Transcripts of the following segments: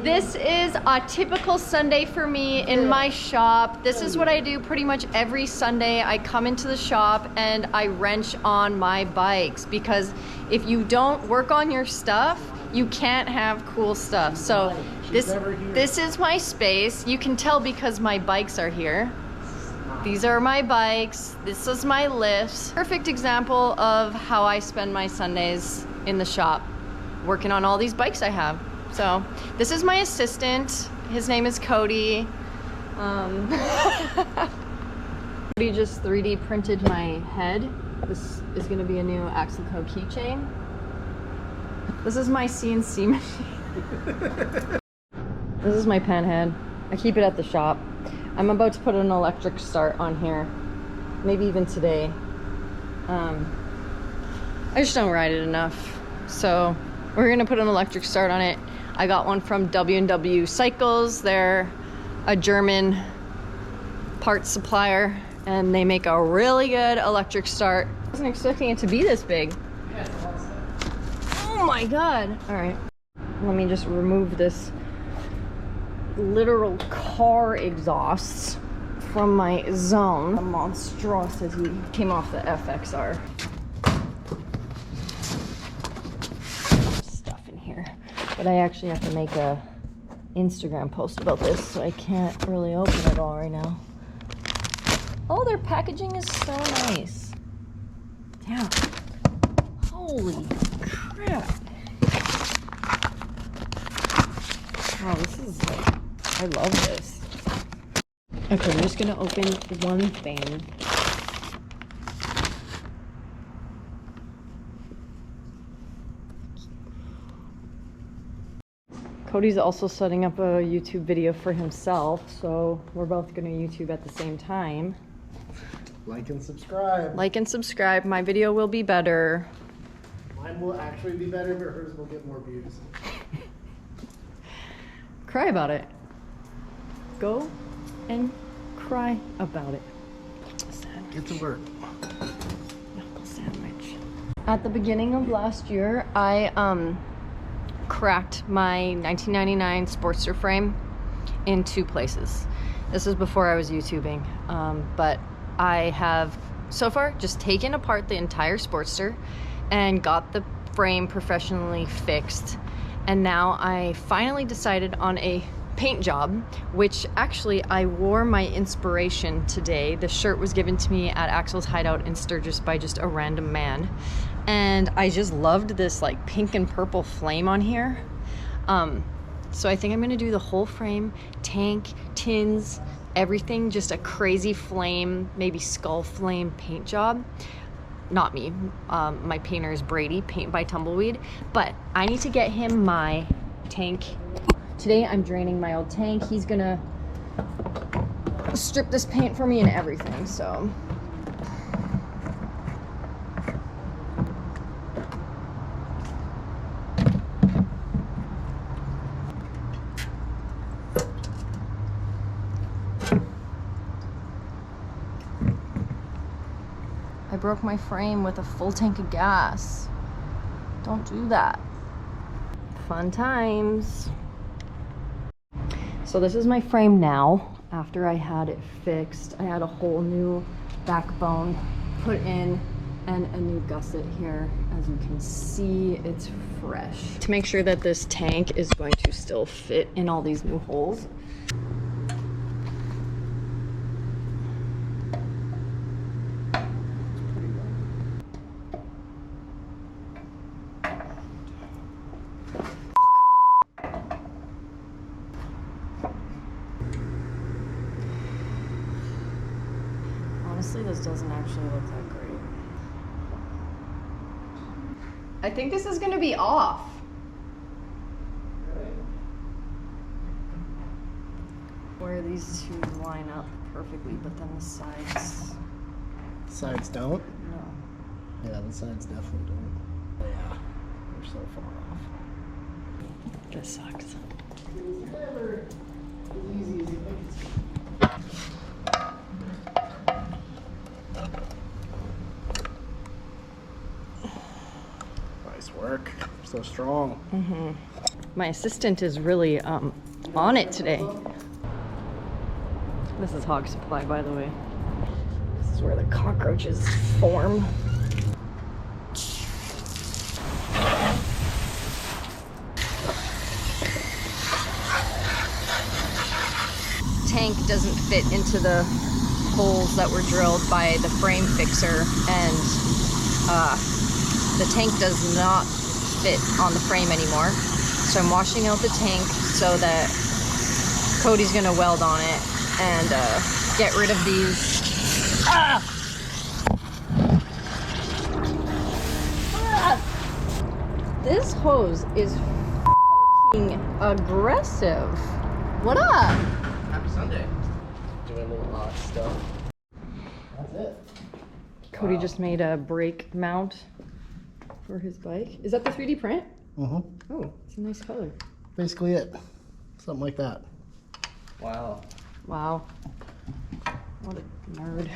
This is a typical Sunday for me in my shop. This is what I do pretty much every Sunday. I come into the shop and I wrench on my bikes, because if you don't work on your stuff, you can't have cool stuff. So this is my space. You can tell because my bikes are here. These are my bikes. This is my lifts. Perfect example of how I spend my Sundays in the shop, working on all these bikes I have. So this is my assistant. His name is Cody. Cody just 3D printed my head. This is gonna be a new Axel keychain. This is my CNC machine. This is my Panhead. I keep it at the shop. I'm about to put an electric start on here, maybe even today. I just don't ride it enough, so we're gonna put an electric start on it. I got one from W&W Cycles. They're a German parts supplier, and they make a really good electric start. I wasn't expecting it to be this big. Oh my god. All right, let me just remove this literal car exhausts from my zone. A monstrosity came off the FXR. Stuff in here, but I actually have to make a Instagram post about this, so I can't really open it all right now. Oh, their packaging is so nice. Damn. Holy crap. Wow, this is like, I love this. Okay, I'm just gonna open one thing. Cody's also setting up a YouTube video for himself, so we're both gonna YouTube at the same time. Like and subscribe. Like and subscribe. My video will be better. Mine will actually be better, but hers will get more views. Cry about it. Go and cry about it. Get to work. Apple sandwich. At the beginning of last year, I cracked my 1999 Sportster frame in 2 places. This is before I was YouTubing, but I have so far just taken apart the entire Sportster and got the frame professionally fixed. And now I finally decided on a paint job, which actually I wore my inspiration today. The shirt was given to me at Axel's hideout in Sturgis by just a random man. And I just loved this like pink and purple flame on here. So I think I'm gonna do the whole frame, tank, tins, everything, just a crazy flame, maybe skull flame paint job. Not me, my painter is Brady, Paint by Tumbleweed, but I need to get him my tank. Today I'm draining my old tank. He's gonna strip this paint for me and everything, so. I broke my frame with a full tank of gas. Don't do that. Fun times. So this is my frame now. After I had it fixed, I had a whole new backbone put in and a new gusset here. As you can see, it's fresh. To make sure that this tank is going to still fit in all these new holes. Honestly, this doesn't actually look that great. I think this is gonna be off. Where these two line up perfectly, but then the sides... Sides don't? No. Yeah, the sides definitely don't. Yeah, they're so far off. This sucks. It's never as easy as you think it's going to be. Nice work. So strong. Mm-hmm. My assistant is really on it today. This is HAWG Supply, by the way. This is where the cockroaches form. Tank doesn't fit into the holes that were drilled by the frame fixer, and the tank does not fit on the frame anymore. So I'm washing out the tank so that Cody's gonna weld on it and get rid of these. This hose is fucking aggressive. What up? Happy Sunday. Doing a little hot stuff. That's it. Cody just made a brake mount for his bike. Is that the 3D print? Mm-hmm. Oh, it's a nice color. Basically it. Something like that. Wow. Wow. What a nerd.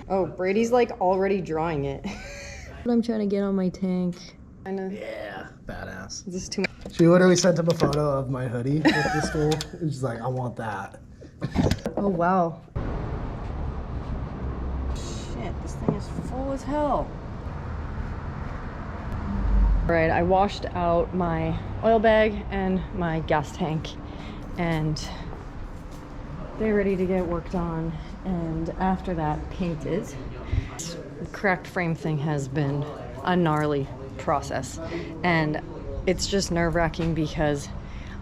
Oh, Brady's like already drawing it. What I'm trying to get on my tank. Yeah, badass. Is this too much? She literally sent him a photo of my hoodie with the stool. And she's like, I want that. Oh, wow. Shit, this thing is full as hell. All right, I washed out my oil bag and my gas tank, and they're ready to get worked on. And after that, painted. The cracked frame thing has been a gnarly process, and it's just nerve-wracking because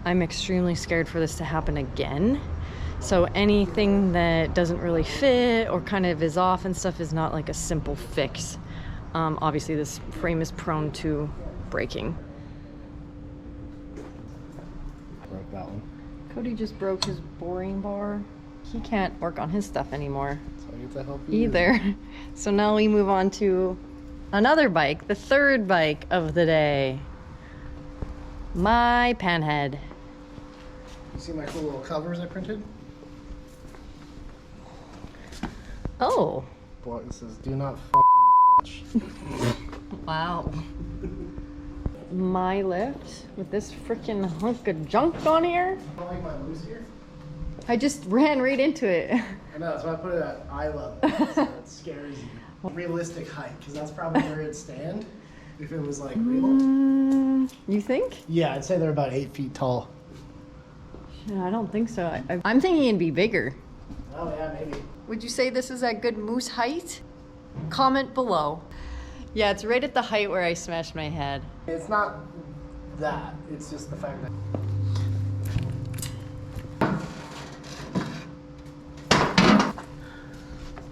I'm extremely scared for this to happen again. So anything that doesn't really fit or kind of is off and stuff is not like a simple fix. Obviously this frame is prone to breaking. Broke that one. Cody just broke his boring bar. He can't work on his stuff anymore So I get to help you. either. So now we move on to another bike, the third bike of the day. My Panhead. You see my cool little covers I printed? Oh, Boy, it says, do not f***ing touch. wow. My lift with this freaking hunk of junk on here. I don't like my loose here. I just ran right into it. I know, so I put it at eye level, so it scares you. Realistic height, because that's probably where it'd stand if it was like real. You think? Yeah, I'd say they're about 8 feet tall. Shit, I don't think so. I'm thinking it'd be bigger. Oh yeah, maybe. Would you say this is at good moose height? Comment below. Yeah, it's right at the height where I smashed my head. It's not that, it's just the fact that...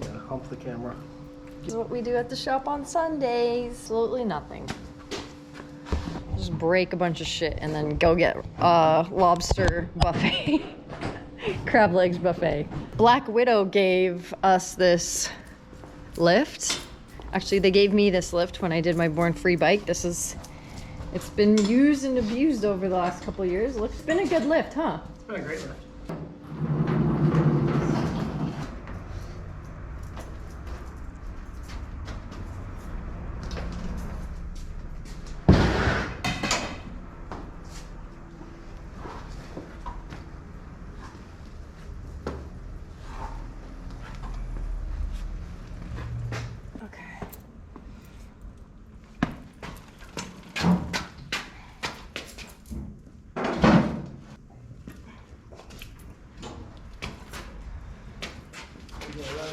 Yeah, hump the camera. This is what we do at the shop on Sundays. Absolutely nothing. Just break a bunch of shit and then go get lobster buffet. Crab legs buffet. Black Widow gave us this lift. Actually, they gave me this lift when I did my Born Free bike. It's been used and abused over the last couple of years. It's been a good lift, huh? It's been a great lift.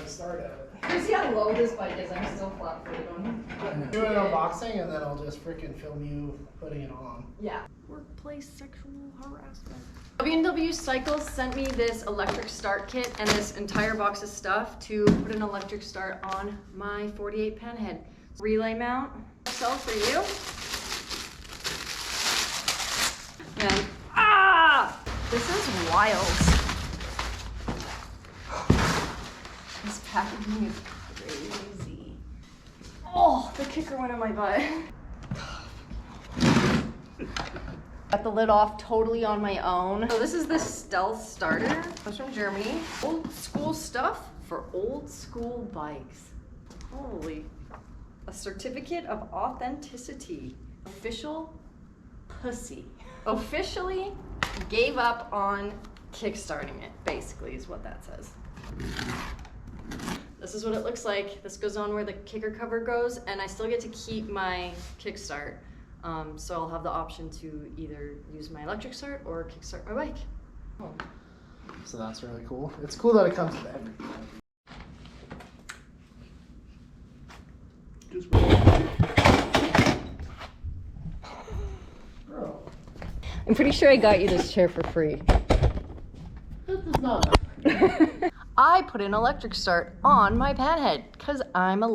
Start at. You see how low this bike is? I'm still flat-footed on it. Do an unboxing and then I'll just freaking film you putting it on. Yeah. Workplace sexual harassment. W&W Cycles sent me this electric start kit and this entire box of stuff to put an electric start on my 48 Panhead. Relay mount. So for you. And this is wild. This packaging is crazy. Oh, the kicker went in my butt. Got the lid off totally on my own. So this is the Stealth Starter. It's from Germany. Old school stuff for old school bikes. Holy. A certificate of authenticity. Official pussy. Officially gave up on kickstarting it, basically, is what that says. This is what it looks like. This goes on where the kicker cover goes, and I still get to keep my kickstart. So I'll have the option to either use my electric start or kickstart my bike. Oh. So that's really cool. It's cool that it comes with everything. Just bro. I'm pretty sure I got you this chair for free. This is not. I put an electric start on my Panhead because I'm a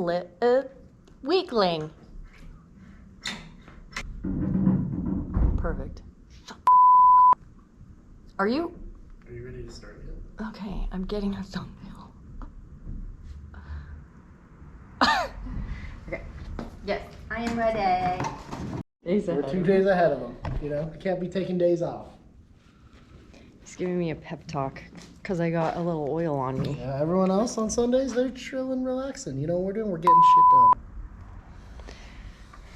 weakling. Perfect. Are you? Are you ready to start it? Okay, I'm getting a thumbnail. Okay. Yes, I am ready. We're 2 days ahead of them. You know, we can't be taking days off. He's giving me a pep talk because I got a little oil on me. Yeah, everyone else on Sundays, they're chilling, relaxing. You know what we're doing? We're getting shit done.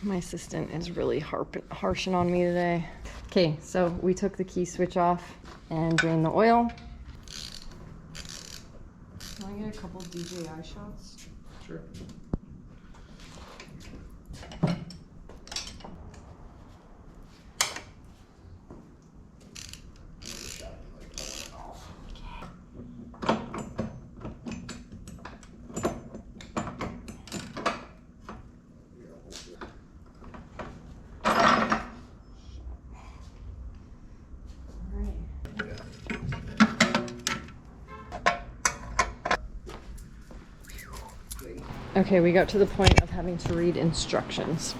My assistant is really harshing on me today. Okay, so we took the key switch off and drained the oil. Can I get a couple DJI shots? Sure. Okay, we got to the point of having to read instructions.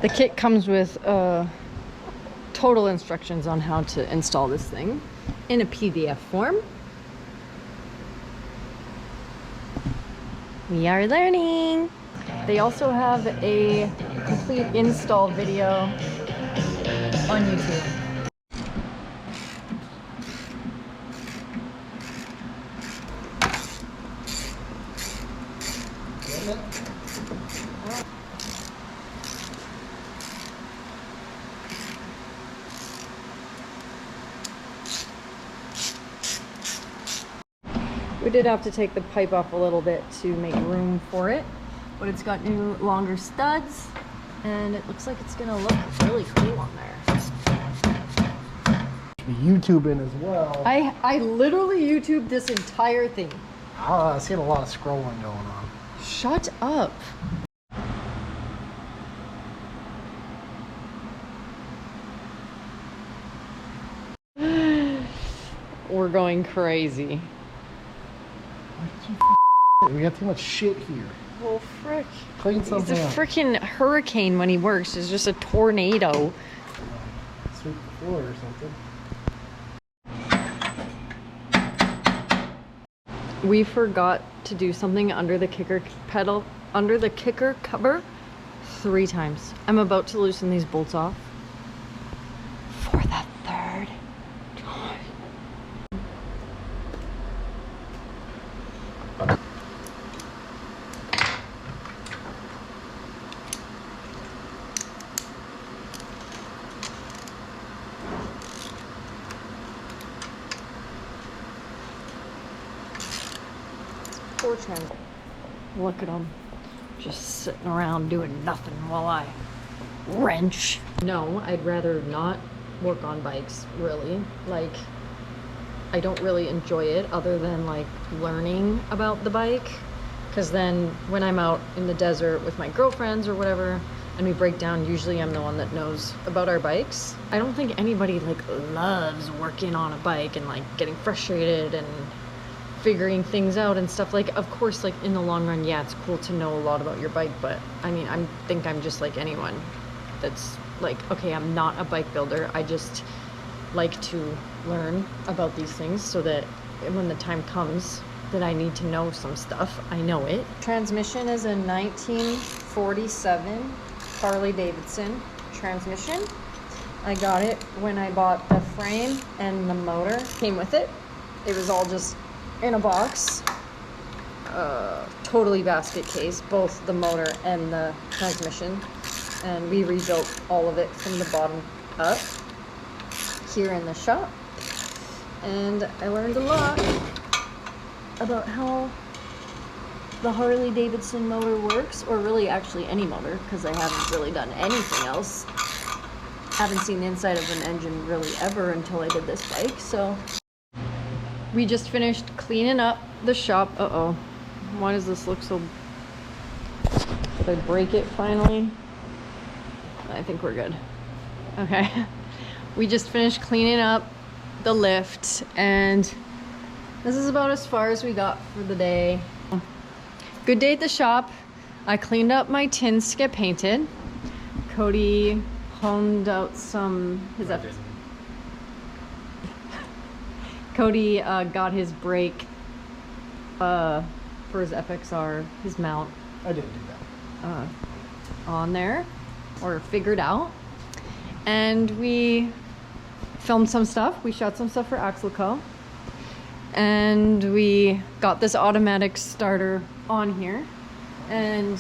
The kit comes with total instructions on how to install this thing in a PDF form. We are learning. They also have a complete install video on YouTube. We did have to take the pipe off a little bit to make room for it, but it's got new longer studs and it looks like it's gonna look really cool on there. Be YouTubing as well. I literally YouTubed this entire thing. I seen a lot of scrolling going on. Shut up. We're going crazy. We got too much shit here. Well, frick. Clean something He's a up. freaking hurricane when he works. It's just a tornado. Sweep the floor or something. We forgot to do something under the kicker cover 3 times. I'm about to loosen these bolts off for the 3rd time. Poor channel. Look at him. Just sitting around doing nothing while I wrench. No, I'd rather not work on bikes, really. Like, I don't really enjoy it other than like learning about the bike. Because then when I'm out in the desert with my girlfriends or whatever, and we break down, usually I'm the one that knows about our bikes. I don't think anybody like loves working on a bike and like getting frustrated and figuring things out and stuff. Like, of course, like in the long run, yeah, it's cool to know a lot about your bike, but I mean, I think I'm just like anyone that's like, okay, I'm not a bike builder. I just like to learn about these things so that when the time comes that I need to know some stuff, I know it. Transmission is a 1947 Harley Davidson transmission. I got it when I bought the frame and the motor came with it. It was all just in a box, totally basket case, both the motor and the transmission. And we rebuilt all of it from the bottom up here in the shop. And I learned a lot about how the Harley Davidson motor works, or really actually any motor, because I haven't really done anything else. Haven't seen the inside of an engine really ever until I did this bike. So we just finished cleaning up the shop. Uh-oh, why does this look so... Did I break it finally? I think we're good. Okay. We just finished cleaning up the lift, and this is about as far as we got for the day. Good day at the shop. I cleaned up my tins to get painted. Cody honed out some... Cody got his brake for his FXR, his mount. I didn't do that. On there, or figured out. And we filmed some stuff. We shot some stuff for Axel Co. And we got this automatic starter on here and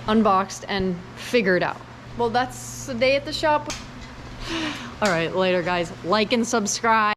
unboxed and figured out. Well, that's the day at the shop. All right, later guys. Like and subscribe.